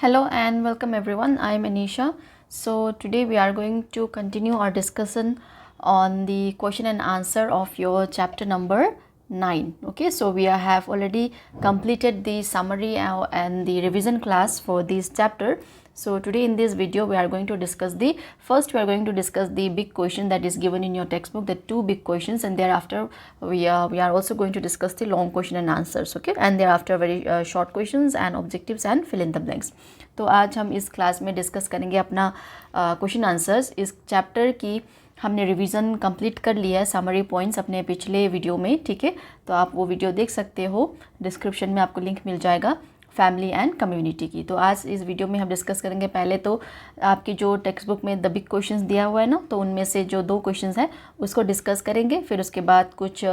Hello and welcome everyone. I am Anisha. So today we are going to continue our discussion on the question and answer of your chapter number 9. Okay, so we have already completed the summary and the revision class for this chapter. So today in this video we are going to discuss the big question that is given in your textbook, the two big questions, and thereafter we are also going to discuss the long question and answers. Okay, and thereafter very short questions and objectives and fill in the blanks. तो आज हम इस class में discuss करेंगे अपना question answers इस chapter की। हमने रिवीजन कंप्लीट कर लिया है, समरी पॉइंट्स अपने पिछले वीडियो में, ठीक है। तो आप वो वीडियो देख सकते हो, डिस्क्रिप्शन में आपको लिंक मिल जाएगा फैमिली एंड कम्युनिटी की। तो आज इस वीडियो में हम डिस्कस करेंगे पहले तो आपकी जो टेक्स्ट बुक में द बिग क्वेश्चंस दिया हुआ है ना, तो उनमें से जो 2 क्वेश्चंस हैं उसको डिस्कस करेंगे। फिर उसके बाद कुछ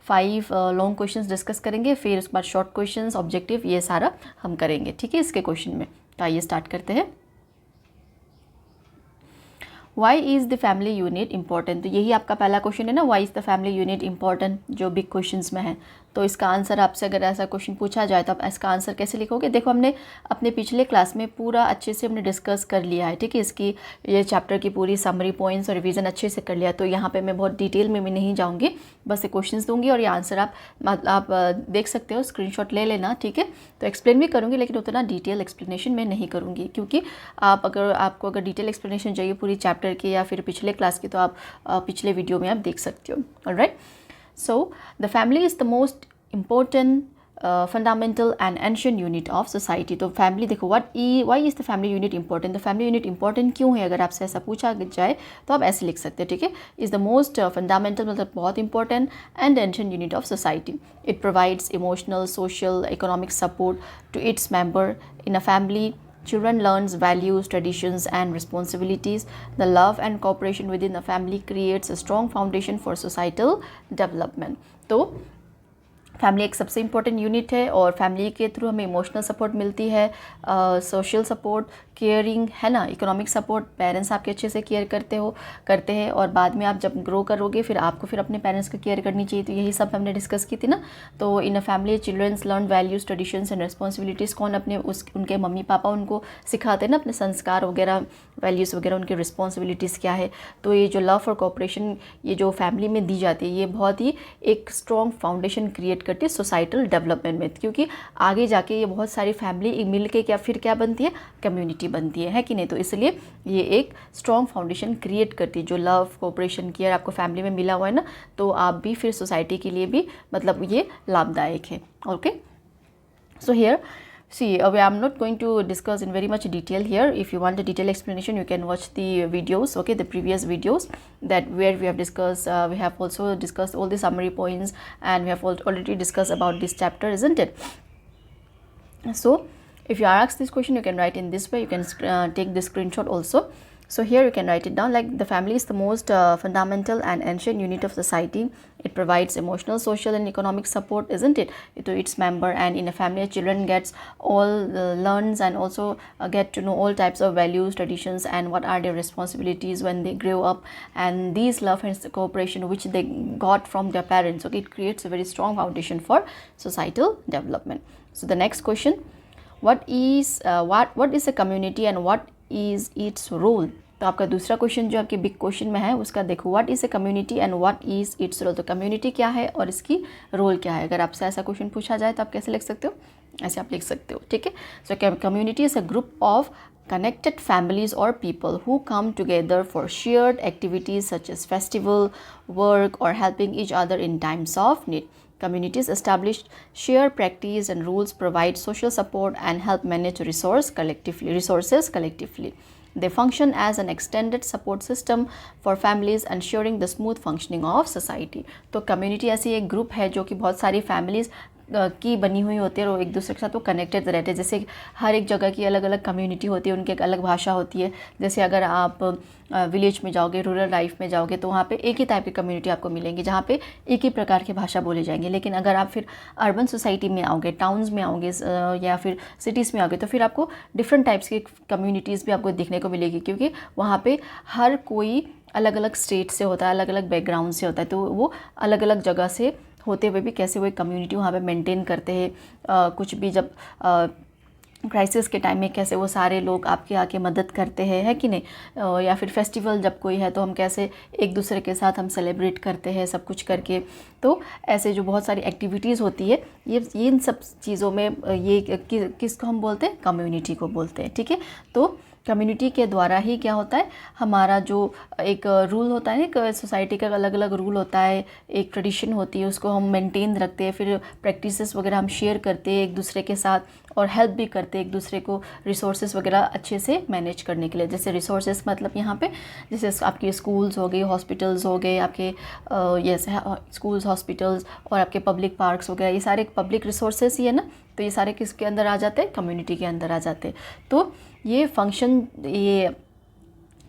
5 लॉन्ग क्वेश्चंस डिस्कस करेंगे। फिर उसके बाद शॉर्ट क्वेश्चंस, ऑब्जेक्टिव, ये सारा हम करेंगे, ठीक है, इसके क्वेश्चन में। तो आइए स्टार्ट करते हैं। Why is the family unit important? तो यही आपका पहला क्वेश्चन है ना, why is the family unit important, जो बिग क्वेश्चंस में है। तो इसका आंसर आपसे अगर ऐसा क्वेश्चन पूछा जाए तो आप इसका आंसर कैसे लिखोगे? देखो, हमने अपने पिछले क्लास में पूरा अच्छे से हमने डिस्कस कर लिया है, ठीक है। इसकी ये चैप्टर की पूरी समरी पॉइंट्स और रिवीजन अच्छे से कर लिया। तो यहाँ पे मैं बहुत डिटेल में भी नहीं जाऊँगी, बस ये क्वेश्चंस दूंगी और ये आंसर आप देख सकते हो, स्क्रीनशॉट ले लेना, ठीक है। तो एक्सप्लेन भी करूँगी लेकिन उतना डिटेल एक्सप्लेनेशन मैं नहीं करूँगी, क्योंकि आपको अगर डिटेल एक्सप्लेनेशन चाहिए पूरी चैप्टर की या फिर पिछले क्लास की, तो आप पिछले वीडियो में आप देख सकते हो। Alright, so the family is the most important fundamental and ancient unit of society. तो फैमिली देखो, why is the family unit important? तो फैमिली यूनिट इंपॉर्टेंट क्यों है? अगर आपसे ऐसा पूछा जाए तो आप ऐसे लिख सकते हैं, ठीक है। इज़ द मोस्ट फंडामेंटल, मतलब बहुत important, and ancient unit of society. It provides emotional, social, economic support to its member. In a family, children learns values, traditions and responsibilities. The love and cooperation within the family creates a strong foundation for societal development. तो family एक सबसे important unit है और family के through हमें emotional support मिलती है, social support, caring, है ना, इकोनॉमिक सपोर्ट, पेरेंट्स आपके अच्छे से केयर करते हैं और बाद में आप जब ग्रो करोगे फिर आपको फिर अपने पेरेंट्स की केयर करनी चाहिए। तो यही सब हमने डिस्कस की थी ना। तो in a family childrens learn values, traditions and responsibilities. कौन अपने उनके मम्मी पापा उनको सिखाते हैं ना अपने संस्कार वगैरह, वैल्यूज़ वगैरह, उनकी रिस्पॉन्सिबिलिटीज़ क्या है। तो ये जो लव और कोऑपरेशन ये जो फैमिली में दी जाती है, ये बहुत ही एक स्ट्रॉन्ग फाउंडेशन क्रिएट करती है सोसाइटल डेवलपमेंट में, क्योंकि आगे जाके ये बहुत सारी फैमिली मिल के क्या बनती है, कम्युनिटी बनती है कि नहीं। तो इसलिए ये एक स्ट्रॉन्ग फाउंडेशन क्रिएट करती है। जो लव, कोऑपरेशन, केयर आपको फैमिली में मिला हुआ है ना, तो आप भी फिर सोसाइटी के लिए भी मतलब ये लाभदायक है। Okay, so here see, I'm not going to discuss in very much detail here. If you want a detailed explanation, you can watch the videos, okay, the previous videos that where we have discussed, we have also discussed all the summary points and we have already discussed about this chapter, isn't it? So if you are asked this question, you can write in this way. You can take the screenshot also. So here you can write it down like the family is the most fundamental and ancient unit of society. It provides emotional, social and economic support, isn't it, to its member. And in a family, children gets all learns and also get to know all types of values, traditions and what are their responsibilities when they grow up. And these love and cooperation which they got from their parents, okay, it creates a very strong foundation for societal development. So the next question, what is a community and what is its role? तो आपका दूसरा question जो आपके big question में है उसका देखो, what is a community and what is its role. तो कम्युनिटी क्या है और इसकी रोल क्या है? अगर आपसे ऐसा क्वेश्चन पूछा जाए तो आप कैसे लिख सकते हो? ऐसे आप लिख सकते हो, ठीक है। सो community is a group of connected families or people who come together for shared activities such as festival, work or helping each other in times of need. Communities establish shared practice and rules, provide social support and help manage resources collectively. They function as an extended support system for families, ensuring the smooth functioning of society. तो community ऐसी एक group है जो कि बहुत सारी families की बनी हुई होती है और एक दूसरे के साथ वो कनेक्टेड रहते हैं। जैसे हर एक जगह की अलग अलग कम्युनिटी होती है, उनकी एक अलग भाषा होती है। जैसे अगर आप विलेज में जाओगे, रूरल लाइफ में जाओगे, तो वहाँ पे एक ही टाइप की कम्युनिटी आपको मिलेंगी जहाँ पे एक ही प्रकार की भाषा बोली जाएंगी। लेकिन अगर आप फिर अर्बन सोसाइटी में आओगे, टाउन्स में आओगे या फिर सिटीज़ में आओगे, तो फिर आपको डिफरेंट टाइप्स की कम्युनिटीज़ भी आपको देखने को मिलेगी, क्योंकि वहाँ पे हर कोई अलग अलग स्टेट से होता है, अलग अलग बैकग्राउंड से होता है। तो वो अलग अलग जगह से होते हुए भी कैसे वो एक कम्युनिटी वहाँ पे मेंटेन करते हैं। कुछ भी जब क्राइसिस के टाइम में कैसे वो सारे लोग आपके आके मदद करते हैं, है कि नहीं। या फिर फेस्टिवल जब कोई है तो हम कैसे एक दूसरे के साथ हम सेलिब्रेट करते हैं सब कुछ करके। तो ऐसे जो बहुत सारी एक्टिविटीज़ होती है, ये इन सब चीज़ों में किसको हम बोलते हैं, कम्युनिटी को बोलते हैं, ठीक है। तो कम्युनिटी के द्वारा ही क्या होता है, हमारा जो एक रूल होता है, एक सोसाइटी का अलग अलग रूल होता है, एक ट्रेडिशन होती है, उसको हम मेंटेन रखते हैं, फिर प्रैक्टिसेस वगैरह हम शेयर करते हैं एक दूसरे के साथ, और हेल्प भी करते हैं एक दूसरे को रिसोर्सेज वगैरह अच्छे से मैनेज करने के लिए। जैसे रिसोर्सेज मतलब यहाँ पे जैसे आपके स्कूल्स हो गए, हॉस्पिटल्स हो गए, आपके जैसे स्कूल्स, हॉस्पिटल्स और आपके पब्लिक पार्क्स वगैरह, ये सारे पब्लिक रिसोर्सेज ही है ना। तो ये सारे किसके अंदर आ जाते हैं, कम्युनिटी के अंदर आ जाते हैं। तो ये फंक्शन ये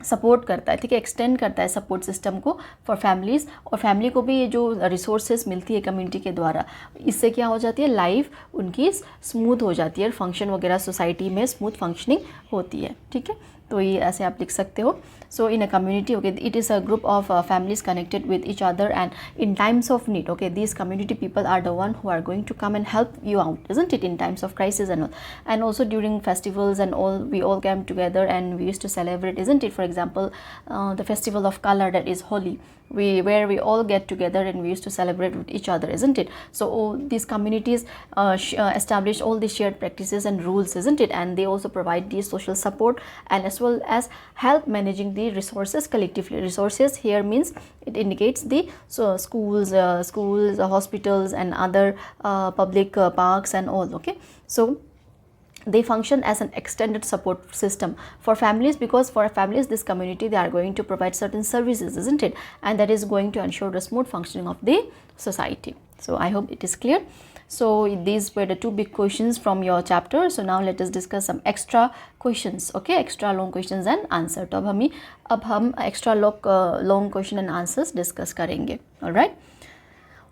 सपोर्ट करता है, ठीक है, एक्सटेंड करता है सपोर्ट सिस्टम को फॉर फैमिलीज़, और फैमिली को भी ये जो रिसोर्सेज मिलती है कम्युनिटी के द्वारा, इससे क्या हो जाती है, लाइफ उनकी स्मूथ हो जाती है, और फंक्शन वगैरह सोसाइटी में स्मूथ फंक्शनिंग होती है, ठीक है। तो ये ऐसे आप लिख सकते हो। So in a community, okay, it is a group of families connected with each other and in times of need, okay, these community people are the one who are going to come and help you out, isn't it, in times of crisis and all. And also during festivals and all, we all came together and we used to celebrate, isn't it. For example, the festival of color, that is Holi, where we all get together and we used to celebrate with each other, isn't it. So all these communities establish all these shared practices and rules, isn't it, and they also provide the social support and as well as help managing the resources collectively. Resources here means it indicates the schools, hospitals and other public parks and all, okay. So they function as an extended support system for families, because for families, this community, they are going to provide certain services, isn't it, and that is going to ensure the smooth functioning of the society. So I hope it is clear. So these were the two big questions from your chapter. So now let us discuss some extra questions, okay, extra long questions and answer. तो अब हम extra long question and answers discuss करेंगे, all right.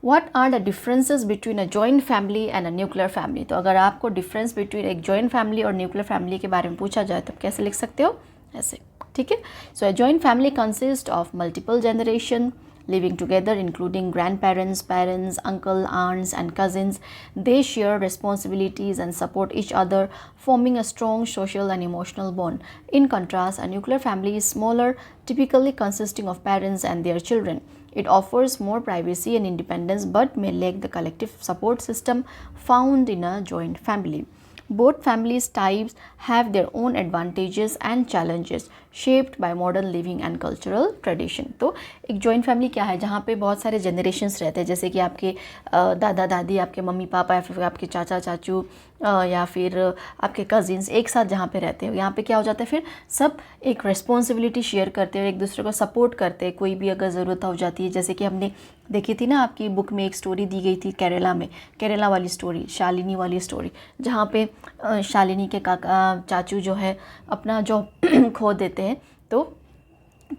What are the differences between a joint family and a nuclear family? तो अगर आपको difference between एक joint family और nuclear family के बारे में पूछा जाए तो कैसे लिख सकते हो, ऐसे, ठीक है। So a joint family consists of multiple generation living together, including grandparents, parents, uncle, aunts and cousins. They share responsibilities and support each other, forming a strong social and emotional bond. In contrast, a nuclear family is smaller, typically consisting of parents and their children. It offers more privacy and independence but may lack the collective support system found in a joint family. Both families types have their own advantages and challenges shaped by modern living and cultural tradition. तो एक joint family क्या है, जहाँ पे बहुत सारे generations रहते हैं, जैसे कि आपके दादा दादी, आपके मम्मी पापा, या फिर आपके चाचा चाचू, या फिर आपके कजिन्स एक साथ जहाँ पे रहते हैं। यहाँ पे क्या हो जाता है, फिर सब एक रिस्पॉन्सिबिलिटी शेयर करते हैं और एक दूसरे को सपोर्ट करते हैं, कोई भी अगर ज़रूरत हो जाती है। जैसे कि हमने देखी थी ना, आपकी बुक में एक स्टोरी दी गई थी केरला में, केरला वाली स्टोरी, शालिनी वाली स्टोरी, जहाँ पे शालिनी के चाचू जो है अपना जॉब खो देते हैं, तो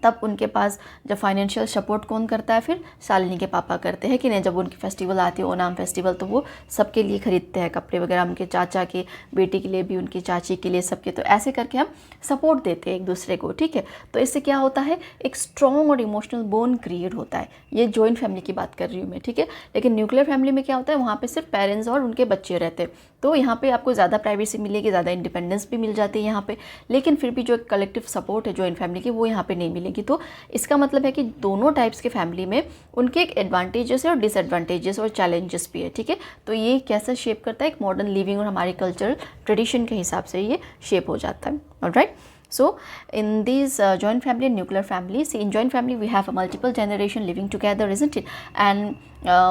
तब उनके पास जब फाइनेंशियल सपोर्ट कौन करता है, फिर शालिनी के पापा करते हैं कि नहीं। जब उनकी फेस्टिवल आती है, ओनाम फेस्टिवल, तो वो सबके लिए ख़रीदते हैं कपड़े वगैरह, उनके चाचा के बेटी के लिए भी, उनकी चाची के लिए, सबके। तो ऐसे करके हम सपोर्ट देते हैं एक दूसरे को, ठीक है। तो इससे क्या होता है, एक स्ट्रॉन्ग और इमोशनल बॉन्ड क्रिएट होता है। ये जॉइंट फैमिली की बात कर रही हूँ मैं, ठीक है। लेकिन न्यूक्लियर फैमिली में क्या होता है, वहाँ पर सिर्फ पेरेंट्स और उनके बच्चे रहते हैं, तो यहाँ पे आपको ज़्यादा प्राइवेसी मिलेगी, ज़्यादा इंडिपेंडेंस भी मिल जाती है यहाँ पे। लेकिन फिर भी जो एक कलेक्टिव सपोर्ट है जॉइंट फैमिली की, वो यहाँ पे नहीं मिलेगी। तो इसका मतलब है कि दोनों टाइप्स के फैमिली में उनके एक एडवांटेजेस है और डिसएडवांटेजेस और चैलेंजेस भी है, ठीक है। तो ये कैसा शेप करता है, एक मॉडर्न लिविंग और हमारी कल्चरल ट्रेडिशन के हिसाब से ये शेप हो जाता है, alright. So in these joint family and nuclear family, see, in joint family we have a multiple generation living together, isn't it? And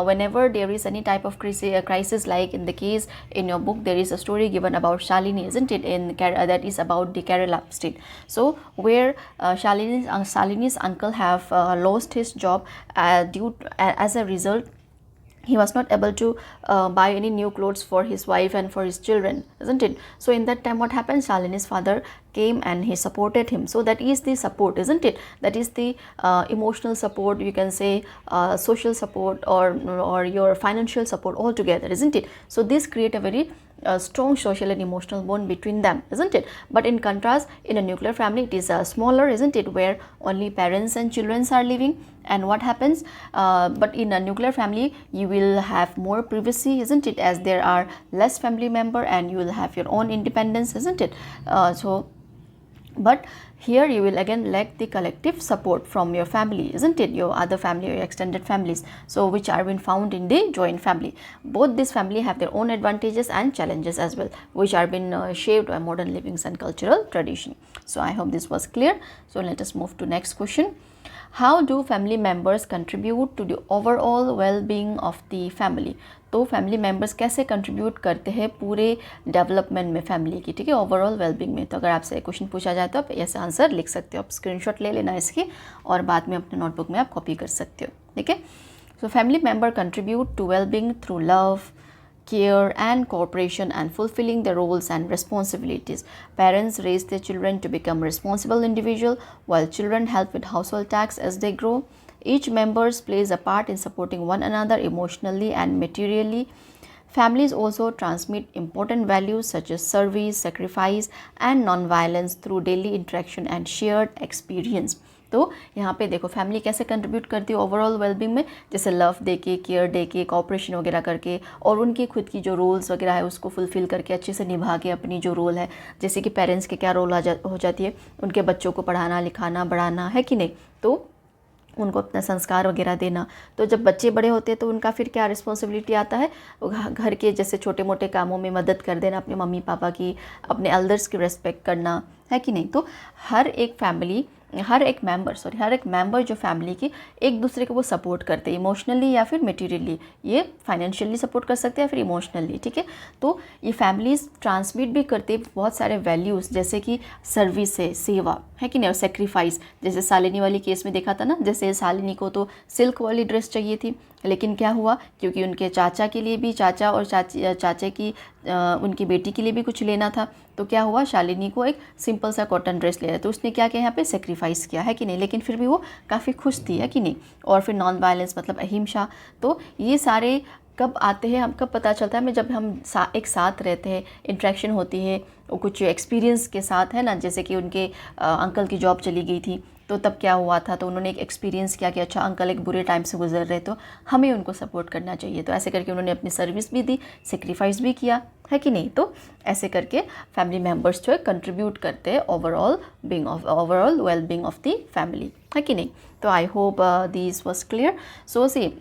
whenever there is any type of crisis, like in the case in your book, there is a story given about Shalini, isn't it? That is about the Kerala state. So where Shalini's uncle have lost his job as a result. He was not able to buy any new clothes for his wife and for his children, isn't it? So in that time, what happened? Shalini's father came and he supported him. So that is the support, isn't it? That is the emotional support, you can say social support, or your financial support altogether, isn't it? So this create a very a strong social and emotional bond between them, isn't it? But in contrast, in a nuclear family, it is smaller, isn't it, where only parents and children are living. And what happens, but in a nuclear family you will have more privacy, isn't it, as there are less family member and you will have your own independence, isn't it? But here you will again lack the collective support from your family, isn't it, your other family or your extended families, so which are been found in the joint family. Both this family have their own advantages and challenges as well, which are been shaped by modern livings and cultural tradition. So I hope this was clear. So let us move to next question. How do family members contribute to the overall well-being of the family? तो family members कैसे contribute करते हैं पूरे development में family की, ठीक है, overall wellbeing में। तो अगर आपसे क्वेश्चन पूछा जाए तो आप ऐसा आंसर लिख सकते हो, आप स्क्रीनशॉट ले लेना इसकी और बाद में अपने नोटबुक में आप कॉपी कर सकते हो, ठीक है। So family member contribute to wellbeing through love, care and cooperation and fulfilling their roles and responsibilities. Parents raise their children to become responsible individuals, while children help with household tasks as they grow. Each member plays a part in supporting one another emotionally and materially. Families also transmit important values such as service, sacrifice and non-violence through daily interaction and shared experience. तो यहाँ पे देखो family कैसे contribute करती है overall wellbeing में, जैसे love they के, केयर दे के, कॉपरेशन वगैरह करके और उनकी खुद की जो रोल्स वगैरह है उसको फुलफ़िल करके अच्छे से निभा के अपनी जो रोल है, जैसे कि पेरेंट्स के क्या रोल हो जाती है, उनके बच्चों को पढ़ाना लिखाना बढ़ाना, है कि नहीं, तो उनको अपना संस्कार वगैरह देना। तो जब बच्चे बड़े होते हैं तो उनका फिर क्या रिस्पॉन्सिबिलिटी आता है, घर के जैसे छोटे मोटे कामों में मदद कर देना अपने मम्मी पापा की, अपने एल्डर्स की रिस्पेक्ट करना, है कि नहीं। तो हर एक मेंबर जो फैमिली की एक दूसरे को वो सपोर्ट करते हैं इमोशनली या फिर मटेरियली, ये फाइनेंशियली सपोर्ट कर सकते हैं या फिर इमोशनली, ठीक है। तो ये फैमिलीज ट्रांसमिट भी करते हैं बहुत सारे वैल्यूज़, जैसे कि सर्विस है, सेवा, है कि नहीं, और सेक्रीफाइस। जैसे शालिनी वाली केस में देखा था ना, जैसे शालिनी को तो सिल्क वाली ड्रेस चाहिए थी, लेकिन क्या हुआ, क्योंकि उनके चाचा के लिए भी, चाचा और चाचे की उनकी बेटी के लिए भी कुछ लेना था, तो क्या हुआ, शालिनी को एक सिंपल सा कॉटन ड्रेस ले रहा, तो उसने क्या किया यहाँ पे, सेक्रीफाइस किया, है कि नहीं, लेकिन फिर भी वो काफ़ी खुश थी, है कि नहीं। और फिर नॉन वायलेंस मतलब अहिंसा। तो ये सारे कब आते हैं, हम कब पता चलता है, जब हम एक साथ रहते हैं, इंट्रैक्शन होती है, वो कुछ एक्सपीरियंस के साथ, है ना। जैसे कि उनके अंकल की जॉब चली गई थी, तो तब क्या हुआ था, तो उन्होंने एक एक्सपीरियंस किया कि अच्छा अंकल एक बुरे टाइम से गुजर रहे, तो हमें उनको सपोर्ट करना चाहिए। तो ऐसे करके उन्होंने अपनी सर्विस भी दी, सेक्रीफाइस भी किया, है कि नहीं। तो ऐसे करके फैमिली मेम्बर्स जो है कंट्रीब्यूट करते हैं overall wellbeing of the family, है कि नहीं। तो I hope this was clear. So see,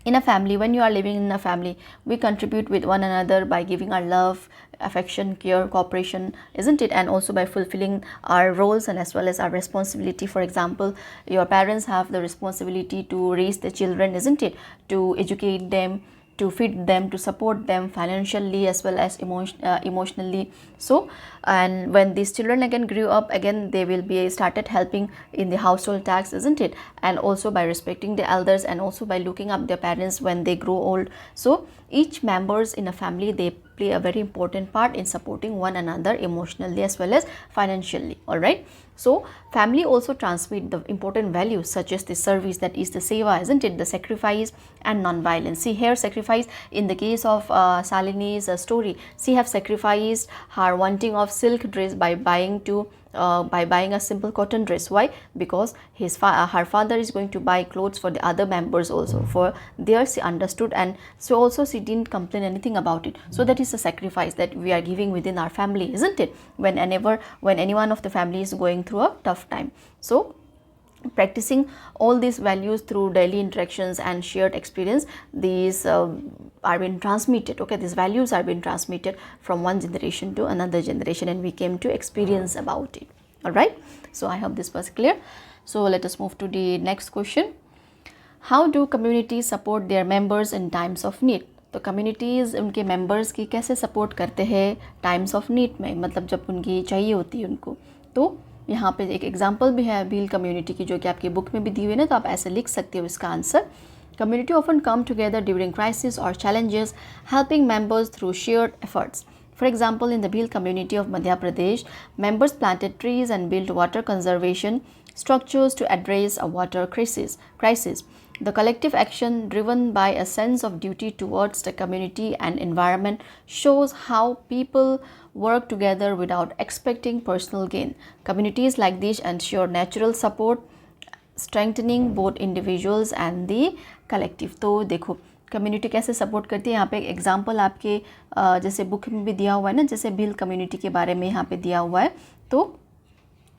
in a family, when you are living in a family, we contribute with one another by giving our love, affection, care, cooperation, isn't it, and also by fulfilling our roles and as well as our responsibility. For example, your parents have the responsibility to raise the children, isn't it, to educate them, to feed them, to support them financially as well as emotionally. So, and when these children again grew up, again they will be started helping in the household tasks, isn't it, and also by respecting the elders and also by looking up their parents when they grow old. So each members in a family, they play a very important part in supporting one another emotionally as well as financially. All right. So family also transmit the important values such as the service, that is the seva, isn't it, the sacrifice and non-violence. See here, sacrifice in the case of Shalini's story, she have sacrificed her wanting of silk dress by buying a simple cotton dress. Why? Because her father is going to buy clothes for the other members also. For there she understood, and so also she didn't complain anything about it. So that is a sacrifice that we are giving within our family, isn't it? When any one of the family is going through a tough time. So practicing all these values through daily interactions and shared experience, these are being transmitted. Okay, these values are being transmitted from one generation to another generation, and we came to experience about it. All right. So I hope this was clear. So let us move to the next question. How do communities support their members in times of need? तो communities उनके members की कैसे support करते हैं times of need में, मतलब जब उनकी चाहिए होती है उनको। तो यहाँ पे एक एग्जांपल भी है भील कम्युनिटी की, जो कि आपकी बुक में भी दी हुई है ना, तो आप ऐसे लिख सकते हो इसका answer. Community often come together during crisis और challenges, helping members through shared efforts. For example, in the Bhil community of Madhya Pradesh, members planted trees and built water conservation structures to address a water crisis. The collective action driven by a sense of duty towards the community and environment shows how people work together without expecting personal gain. Communities like these ensure natural support, strengthening both individuals and the collective. तो देखो community कैसे support करती है, यहाँ पे example आपके जैसे book में भी दिया हुआ है ना, जैसे भील कम्युनिटी के बारे में यहाँ पे दिया हुआ है। तो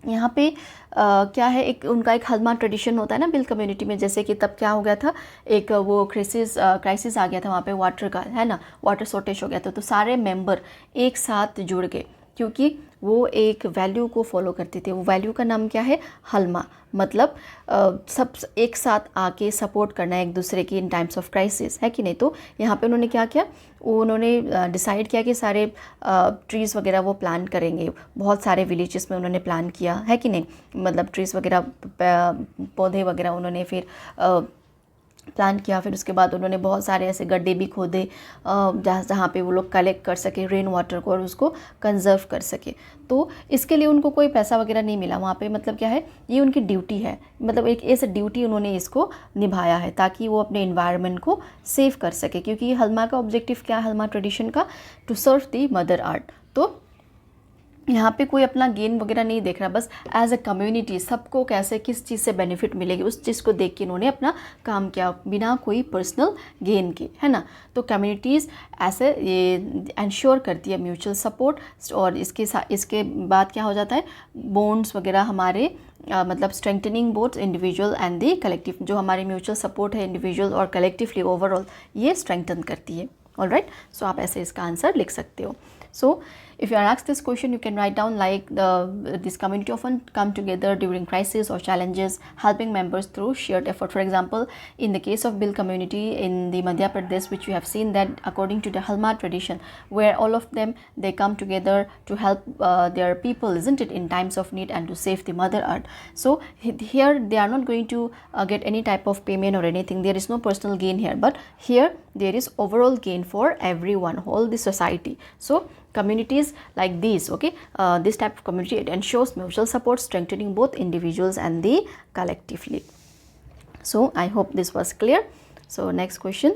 यहाँ पे क्या है, एक उनका एक हलमा ट्रेडिशन होता है ना भील कम्युनिटी में, जैसे कि तब क्या हो गया था, एक वो क्राइसिस आ गया था वहाँ पे वाटर का, है ना, वाटर शॉर्टेज हो गया था। तो सारे मेंबर एक साथ जुड़ गए क्योंकि वो एक वैल्यू को फॉलो करते थे। वो वैल्यू का नाम क्या है, हलमा, मतलब सब एक साथ आके सपोर्ट करना एक दूसरे की इन टाइम्स ऑफ क्राइसिस, है कि नहीं। तो यहाँ पे उन्होंने क्या किया, उन्होंने डिसाइड किया कि सारे ट्रीज़ वगैरह वो प्लान करेंगे। बहुत सारे विलेजेस में उन्होंने प्लान किया, है कि नहीं, मतलब ट्रीज़ वगैरह पौधे वगैरह उन्होंने फिर प्लान किया। फिर उसके बाद उन्होंने बहुत सारे ऐसे गड्ढे भी खोदे जहाँ पे वो लोग कलेक्ट कर सके रेन वाटर को और उसको कंजर्व कर सके। तो इसके लिए उनको कोई पैसा वगैरह नहीं मिला वहाँ पे, मतलब क्या है, ये उनकी ड्यूटी है, मतलब एक ऐसे ड्यूटी उन्होंने इसको निभाया है ताकि वो अपने इन्वायरमेंट को सेव कर सके। क्योंकि हलमा का ऑब्जेक्टिव क्या है, हलमा ट्रेडिशन का, to serve the mother earth. तो यहाँ पे कोई अपना गेन वगैरह नहीं देख रहा, बस एज अ कम्युनिटी सबको कैसे किस चीज़ से बेनिफिट मिलेगी उस चीज़ को देख के इन्होंने अपना काम किया बिना कोई पर्सनल गेन के, है ना। तो कम्युनिटीज़ ऐसे ये इंश्योर करती है म्यूचुअल सपोर्ट। और इसके बाद क्या हो जाता है, बॉन्ड्स वगैरह हमारे मतलब strengthening both individual and the collective, जो हमारी म्यूचुअल सपोर्ट है इंडिविजुअल और कलेक्टिवली ओवरऑल ये स्ट्रेंथन करती है। ऑलराइट, सो आप ऐसे इसका आंसर लिख सकते हो। So if you are asked this question, you can write down like this community often come together during crisis or challenges, helping members through shared effort. For example, in the case of Bhil community in the Madhya Pradesh, which we have seen that according to the Halma tradition, where all of them they come together to help their people, isn't it, in times of need and to save the mother earth. So here they are not going to get any type of payment or anything. There is no personal gain here, but here there is overall gain for everyone, whole the society. So communities like these, okay, this type of community, it ensures mutual support, strengthening both individuals and the collectively. So I hope this was clear. So next question,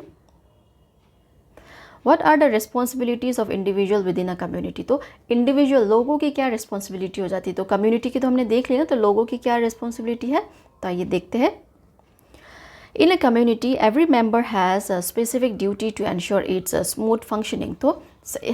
what are the responsibilities of individual within a community? तो individual लोगों की क्या responsibility हो जाती है, तो community की तो हमने देख ली ना, तो लोगों की क्या responsibility है, तो आइए देखते हैं। In a community, every member has a specific duty to ensure its smooth functioning. तो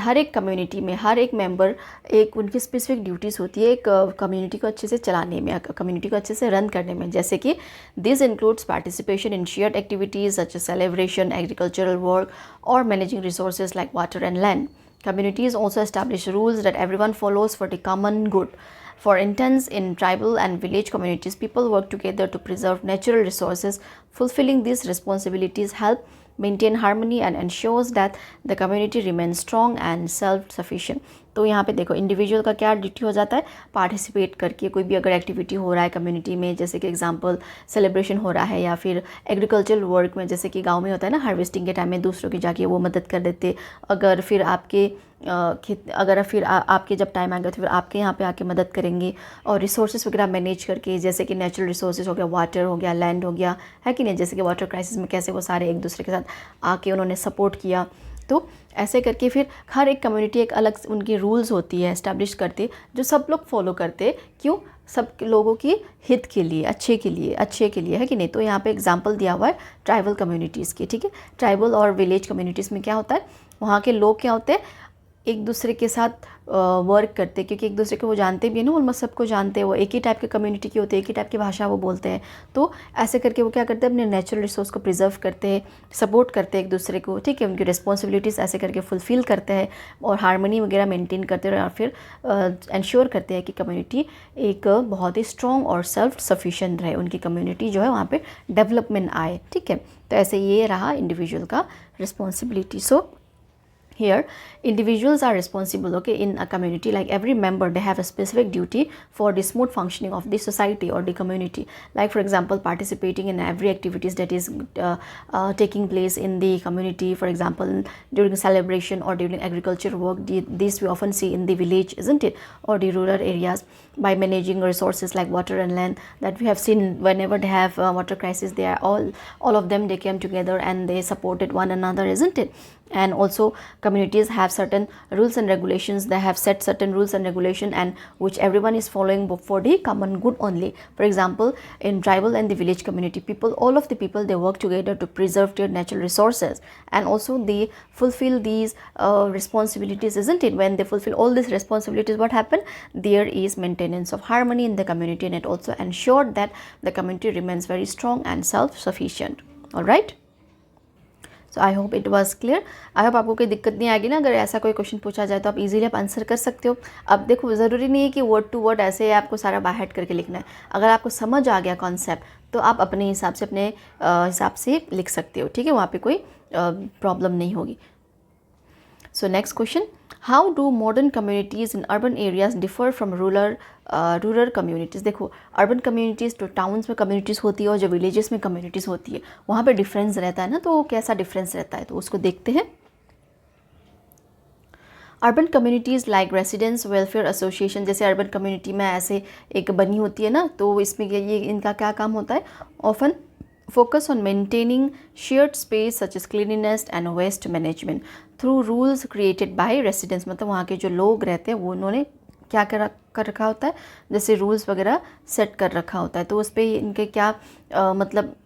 हर एक कम्युनिटी में हर एक मेंबर एक उनकी स्पेसिफिक ड्यूटीज़ होती है एक कम्युनिटी को अच्छे से चलाने में, कम्युनिटी को अच्छे से रन करने में। जैसे कि this includes participation in shared activities such as celebration, agricultural work और managing resources like water and land. Communities also establish rules that everyone follows for the common good. For instance, in tribal and village communities, people work together to preserve natural resources. Fulfilling these responsibilities help maintain harmony and ensures that the community remains strong and self-sufficient. तो यहाँ पे देखो individual का क्या duty हो जाता है, participate करके कोई भी अगर एक्टिविटी हो रहा है कम्युनिटी में, जैसे कि एग्जांपल सेलिब्रेशन हो रहा है या फिर एग्रीकल्चरल वर्क में, जैसे कि गांव में होता है ना हार्वेस्टिंग के टाइम में दूसरों की जाके वो मदद कर देते। अगर फिर आपके आपके जब टाइम आएगा तो फिर आपके यहाँ पे आके मदद करेंगे। और रिसोर्सेज वगैरह मैनेज करके, जैसे कि नेचुरल रिसोर्सेज हो गया, वाटर हो गया, लैंड हो गया, है कि नहीं, जैसे कि वाटर क्राइसिस में कैसे वो सारे एक दूसरे के साथ आके उन्होंने सपोर्ट किया। तो ऐसे करके फिर हर एक कम्युनिटी एक अलग उनकी रूल्स होती है एस्टैब्लिश करते, जो सब लोग फॉलो करते। क्यों? सब लोगों की हित के लिए, अच्छे के लिए, है कि नहीं। तो यहाँ पे एग्जांपल दिया हुआ है ट्राइबल कम्युनिटीज़ की, ठीक है। ट्राइबल और विलेज कम्युनिटीज़ में क्या होता है, वहाँ के लोग क्या होते हैं, एक दूसरे के साथ वर्क करते, क्योंकि एक दूसरे को वो जानते भी है ना, ऑलमोस्ट सबको जानते हैं, वो एक ही टाइप के कम्युनिटी के होते हैं, एक ही टाइप की भाषा वो बोलते हैं। तो ऐसे करके वो क्या करते हैं, अपने नेचुरल रिसोर्स को प्रिजर्व करते हैं, सपोर्ट करते हैं एक दूसरे को, ठीक है। उनकी रिस्पॉन्सिबिलिटीज़ ऐसे करके फुलफ़िल करते हैं और हारमोनी वगैरह मेंटेन करते हैं और फिर इंश्योर करते हैं कि कम्युनिटी एक बहुत ही स्ट्रॉन्ग और सेल्फ सफिशिएंट रहे, उनकी कम्युनिटी जो है वहाँ पर डेवलपमेंट आए, ठीक है। तो ऐसे ये रहा इंडिविजुअल का responsibility. So Here individuals are responsible, okay, in a community, like every member they have a specific duty for the smooth functioning of the society or the community, like for example participating in every activities that is taking place in the community, for example during celebration or during agriculture work. This we often see in the village, isn't it, or the rural areas, by managing resources like water and land, that we have seen whenever they have water crisis, they are all of them, they came together and they supported one another, isn't it. And also communities have certain rules and regulations, they have set certain rules and regulation, and which everyone is following for the common good only. For example, in tribal and the village community people, all of the people, they work together to preserve their natural resources, and also they fulfill these responsibilities, isn't it. When they fulfill all these responsibilities, what happen, there is maintenance of harmony in the community, and it also ensured that the community remains very strong and self-sufficient. All right, so I hope it was clear. I hope आपको कोई दिक्कत नहीं आएगी ना, अगर ऐसा कोई question पूछा जाए तो आप इजीली आप आंसर कर सकते हो। अब देखो ज़रूरी नहीं है कि वर्ड टू वर्ड ऐसे आपको सारा बाय हार्ट करके लिखना है, अगर आपको समझ आ गया कॉन्सेप्ट तो आप अपने हिसाब से हिसाब से लिख सकते हो, ठीक है, वहाँ पे कोई प्रॉब्लम नहीं होगी। So next question, how do modern communities in urban areas differ from rural communities. देखो अर्बन कम्युनिटीज़ तो टाउन्स में कम्युनिटीज़ होती है और जो विलेजेस में कम्युनिटीज़ होती है वहाँ पे डिफरेंस रहता है ना, तो कैसा डिफरेंस रहता है तो उसको देखते हैं। Urban communities like residence welfare association, जैसे अर्बन कम्युनिटी में ऐसे एक बनी होती है ना, तो इसमें ये इनका क्या काम होता है, often focus on maintaining shared space such as cleanliness and waste management through rules created by residents। मतलब वहाँ के जो लोग रहते हैं वो उन्होंने क्या कर रखा होता है, जैसे रूल्स वगैरह सेट कर रखा होता है, तो उस पर इनके क्या मतलब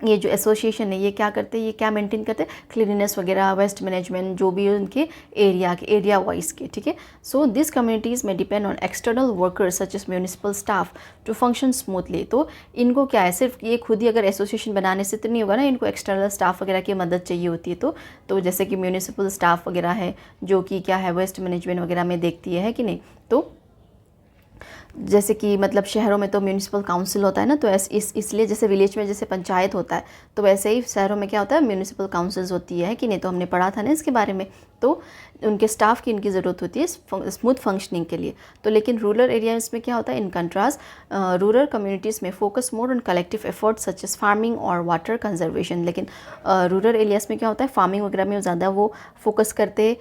ये जो एसोसिएशन है ये क्या करते हैं, ये क्या मेंटेन करते हैं, क्लीनिनेस वगैरह, वेस्ट मैनेजमेंट, जो भी उनके एरिया वाइज के, ठीक है। सो दिस कम्युनिटीज़ में depend on external workers such as municipal staff to function smoothly. तो इनको क्या है, सिर्फ ये खुद ही अगर एसोसिएशन बनाने से तो नहीं होगा ना, इनको एक्सटर्नल स्टाफ वगैरह की मदद चाहिए होती है। तो जैसे कि म्यूनिसिपल स्टाफ वगैरह है जो कि क्या है, वेस्ट मैनेजमेंट वगैरह में देखती है कि नहीं। तो जैसे कि मतलब शहरों में तो म्यूनिसिपल काउंसिल होता है ना, तो इसलिए जैसे विलेज में जैसे पंचायत होता है, तो वैसे ही शहरों में क्या होता है, म्यूनिसिपल काउंसिल्स होती है कि नहीं, तो हमने पढ़ा था ना इसके बारे में। तो उनके स्टाफ की इनकी ज़रूरत होती है स्मूथ फंक्शनिंग के लिए। तो लेकिन रूरल एरियाज़ में क्या होता है, इन कंट्रास्ट रूरल कम्युनिटीज़ में focus more on collective efforts such as farming और वाटर कंजर्वेशन। लेकिन रूरल एरियाज़ में क्या होता है, फार्मिंग वगैरह में ज़्यादा वो फोकस करते हैं,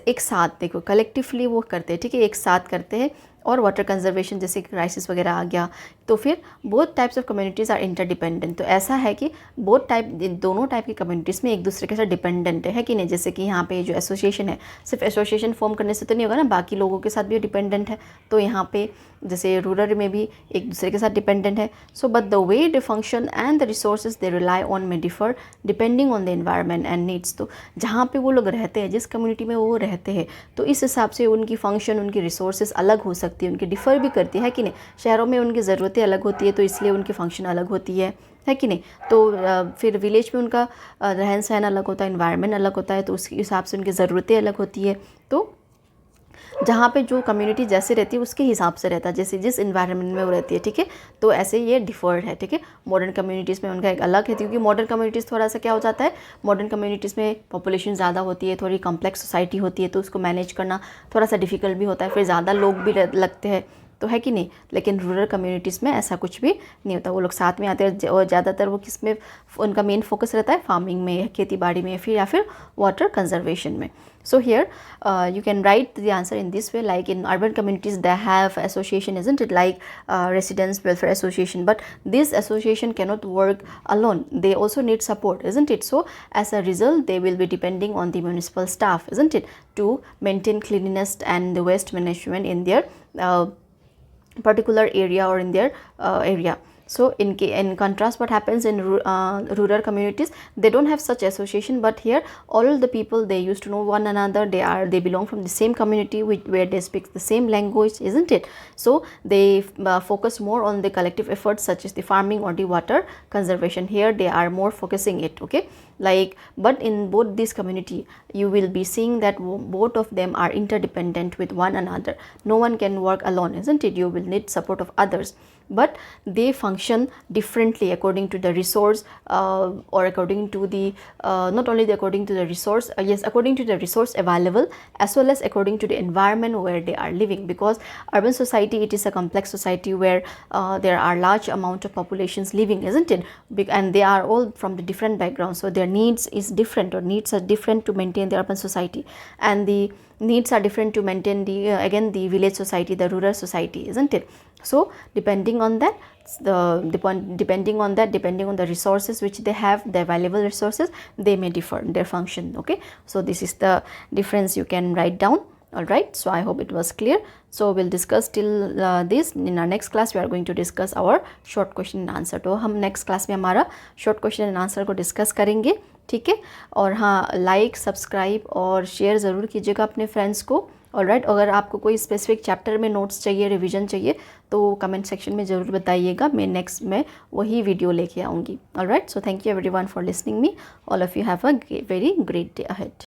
एक साथ देखो कलेक्टिवली वो करते हैं, ठीक है, एक साथ करते हैं। और वाटर कंजर्वेशन जैसे क्राइसिस वगैरह आ गया, तो फिर both types of communities are interdependent. तो ऐसा है कि दोनों टाइप की कम्युनिटीज़ में एक दूसरे के साथ डिपेंडेंट है कि नहीं। जैसे कि यहाँ पे जो एसोसिएशन है, सिर्फ एसोसिएशन फॉर्म करने से तो नहीं होगा ना, बाकी लोगों के साथ भी डिपेंडेंट है। तो यहाँ पे जैसे रूरल में भी एक दूसरे के साथ डिपेंडेंट है। So but the way they function and the resources they rely on में differ depending on the environment and needs. तो जहाँ पे वो लोग रहते हैं, जिस कम्युनिटी में वो रहते हैं, तो इस हिसाब से उनकी फंक्शन, उनकी रिसोर्सेज अलग हो सकती है, उनकी डिफ़र भी करती है कि नहीं। शहरों में उनकी ज़रूरतें अलग होती है, तो इसलिए उनकी फंक्शन अलग होती है कि नहीं। तो फिर विलेज में उनका रहन सहन अलग होता है, इन्वायरमेंट अलग होता है, तो उसके हिसाब से उनकी ज़रूरतें अलग होती है। तो जहाँ पे जो कम्युनिटी जैसे रहती है उसके हिसाब से रहता है, जैसे जिस इन्वायरमेंट में वो रहती है, ठीक है। तो ऐसे ये डिफर्ड है, ठीक है। मॉडर्न कम्युनिटीज़ में उनका एक अलग है, क्योंकि मॉडर्न कम्युनिटीज़ थोड़ा सा क्या हो जाता है, मॉडर्न कम्युनिटीज़ में पॉपुलेशन ज़्यादा होती है, थोड़ी कॉम्प्लेक्स सोसाइटी होती है, तो उसको मैनेज करना थोड़ा सा डिफ़िकल्ट भी होता है, फिर ज़्यादा लोग भी लगते हैं, तो है कि नहीं। लेकिन रूरल कम्युनिटीज़ में ऐसा कुछ भी नहीं होता, वो लोग साथ में आते हैं और ज़्यादातर वो किस में उनका मेन फोकस रहता है, फार्मिंग में, खेती बाड़ी में, फिर या फिर वाटर कंजर्वेशन में। So here you can write the answer in this way, like in urban communities they have association, isn't it, like residents welfare association, but this association cannot work alone, they also need support, isn't it. So as a result they will be depending on the municipal staff, isn't it, to maintain cleanliness and the waste management in their particular area or in their area. So in contrast, what happens in rural communities, they don't have such association, but here all the people, they used to know one another, they belong from the same community where they speak the same language, isn't it. So they focus more on the collective efforts such as the farming or the water conservation. Here they are more focusing it, okay. like, but in both this community you will be seeing that both of them are interdependent with one another. No one can work alone, isn't it? You will need support of others, but they function differently according to the resource, or according to the not only according to the resource, yes, according to the resource available, as well as according to the environment where they are living, because urban society, it is a complex society where there are large amount of populations living, isn't it? And they are all from the different backgrounds, so their needs is different, or needs are different to maintain the urban society, and the needs are different to maintain the again the village society, the rural society, isn't it? So depending on that, depending on the resources which they have, the available resources, they may differ their function. Okay, so this is the difference you can write down. All right, so I hope it was clear. So we'll discuss till this. In our next class we are going to discuss our short question and answer. तो हम next class में हमारा short question and answer को discuss करेंगे, ठीक है? और हाँ, लाइक, सब्सक्राइब और शेयर ज़रूर कीजिएगा अपने फ्रेंड्स को। ऑलराइट, अगर आपको कोई स्पेसिफिक चैप्टर में नोट्स चाहिए, रिवीजन चाहिए, तो कमेंट सेक्शन में ज़रूर बताइएगा। मैं नेक्स्ट में वही वीडियो लेके आऊँगी। Alright, so thank you everyone for listening me. All of you have a very great day ahead.